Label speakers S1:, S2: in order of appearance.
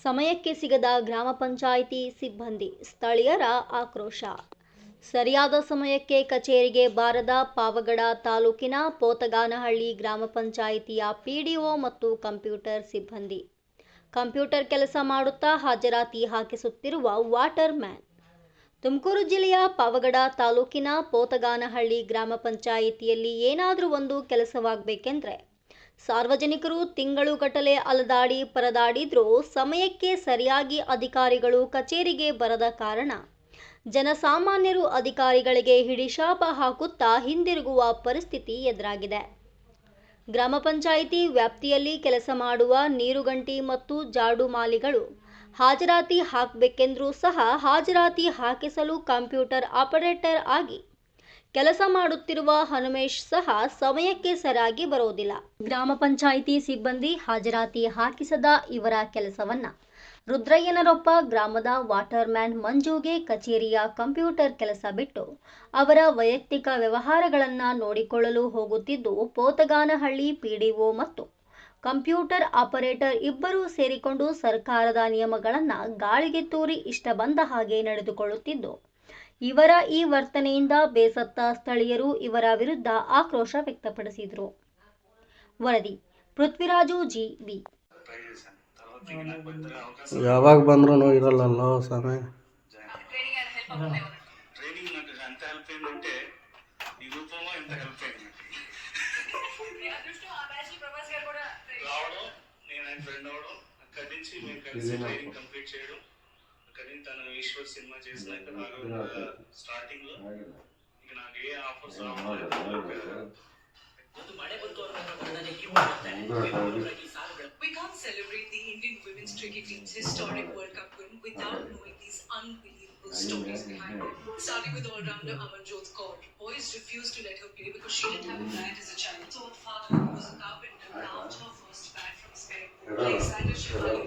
S1: ಸಮಯಕ್ಕೆ ಸಿಗದ ಗ್ರಾಮ ಪಂಚಾಯಿತಿ ಸಿಬ್ಬಂದಿ, ಸ್ಥಳೀಯರ ಆಕ್ರೋಶ. ಸರಿಯಾದ ಸಮಯಕ್ಕೆ ಕಚೇರಿಗೆ ಬಾರದ ಪಾವಗಡ ತಾಲೂಕಿನ ಪೋತಗಾನಹಳ್ಳಿ ಗ್ರಾಮ ಪಂಚಾಯಿತಿಯ ಪಿಡಿಒ ಮತ್ತು ಕಂಪ್ಯೂಟರ್ ಸಿಬ್ಬಂದಿ. ಕಂಪ್ಯೂಟರ್ ಕೆಲಸ ಮಾಡುತ್ತಾ ಹಾಜರಾತಿ ಹಾಕಿಸುತ್ತಿರುವ ವಾಟರ್ ಮ್ಯಾನ್. ತುಮಕೂರು ಜಿಲ್ಲೆಯ ಪಾವಗಡ ತಾಲೂಕಿನ ಪೋತಗಾನಹಳ್ಳಿ ಗ್ರಾಮ ಪಂಚಾಯಿತಿಯಲ್ಲಿ ಏನಾದರೂ ಒಂದು ಕೆಲಸವಾಗಬೇಕೆಂದರೆ ಸಾರ್ವಜನಿಕರು ತಿಂಗಳುಗಟ್ಟಲೆ ಅಲದಾಡಿ ಪರದಾಡಿದ್ರೂ ಸಮಯಕ್ಕೆ ಸರಿಯಾಗಿ ಅಧಿಕಾರಿಗಳು ಕಚೇರಿಗೆ ಬರದ ಕಾರಣ ಜನಸಾಮಾನ್ಯರು ಅಧಿಕಾರಿಗಳಿಗೆ ಹಿಡಿಶಾಪ ಹಾಕುತ್ತಾ ಹಿಂದಿರುಗುವ ಪರಿಸ್ಥಿತಿ ಎದುರಾಗಿದೆ. ಗ್ರಾಮ ಪಂಚಾಯಿತಿ ವ್ಯಾಪ್ತಿಯಲ್ಲಿ ಕೆಲಸ ಮಾಡುವ ನೀರುಗಂಟಿ ಮತ್ತು ಜಾಡು ಮಾಲಿಗಳು ಹಾಜರಾತಿ ಹಾಕಬೇಕೆಂದರೂ ಸಹ ಹಾಜರಾತಿ ಹಾಕಿಸಲು ಕಂಪ್ಯೂಟರ್ ಆಪರೇಟರ್ ಆಗಿ ಕೆಲಸ ಮಾಡುತ್ತಿರುವ ಹನುಮೇಶ್ ಸಹ ಸಮಯಕ್ಕೆ ಸರಿಯಾಗಿ ಬರೋದಿಲ್ಲ. ಗ್ರಾಮ ಪಂಚಾಯಿತಿ ಸಿಬ್ಬಂದಿ ಹಾಜರಾತಿ ಹಾಕಿಸದ ಇವರ ಕೆಲಸವನ್ನ ರುದ್ರಯ್ಯನರೊಪ್ಪ ಗ್ರಾಮದ ವಾಟರ್ ಮ್ಯಾನ್ ಮಂಜುಗೆ ಕಚೇರಿಯ ಕಂಪ್ಯೂಟರ್ ಕೆಲಸ ಬಿಟ್ಟು ಅವರ ವೈಯಕ್ತಿಕ ವ್ಯವಹಾರಗಳನ್ನು ನೋಡಿಕೊಳ್ಳಲು ಹೋಗುತ್ತಿದ್ದು, ಪೋತಗಾನಹಳ್ಳಿ ಪಿಡಿಒ ಮತ್ತು ಕಂಪ್ಯೂಟರ್ ಆಪರೇಟರ್ ಇಬ್ಬರೂ ಸೇರಿಕೊಂಡು ಸರ್ಕಾರದ ನಿಯಮಗಳನ್ನು ಗಾಳಿಗೆ ತೂರಿ ಇಷ್ಟ ಬಂದ ಹಾಗೆ ನಡೆದುಕೊಳ್ಳುತ್ತಿದ್ದು, ಇವರ ಈ ವರ್ತನೆಯಿಂದ ಬೇಸತ್ತ ಸ್ಥಳೀಯರು ಇವರ ವಿರುದ್ಧ ಆಕ್ರೋಶ ವ್ಯಕ್ತಪಡಿಸಿದರು. ವರದಿ ಪೃಥ್ವಿರಾಜು ಜಿವಿ.
S2: ಯಾವಾಗ ಬಂದ್ರೂ ಇರಲ್ಲ ಸಮಯ.
S3: తను ఈశ్వర్ సినిమా చేసినాక స్టార్టింగ్ లో ఇక నాకు ఏ offers We can't celebrate the Indian women's cricket team's historic World Cup win without knowing these unbelievable stories behind it. Starting with all-rounder Amanjot Kaur. Boys refused to let her play because she didn't have a bat as a child. So her father, who was a carpenter, carved her first bat from spare. Like Sandra Shivani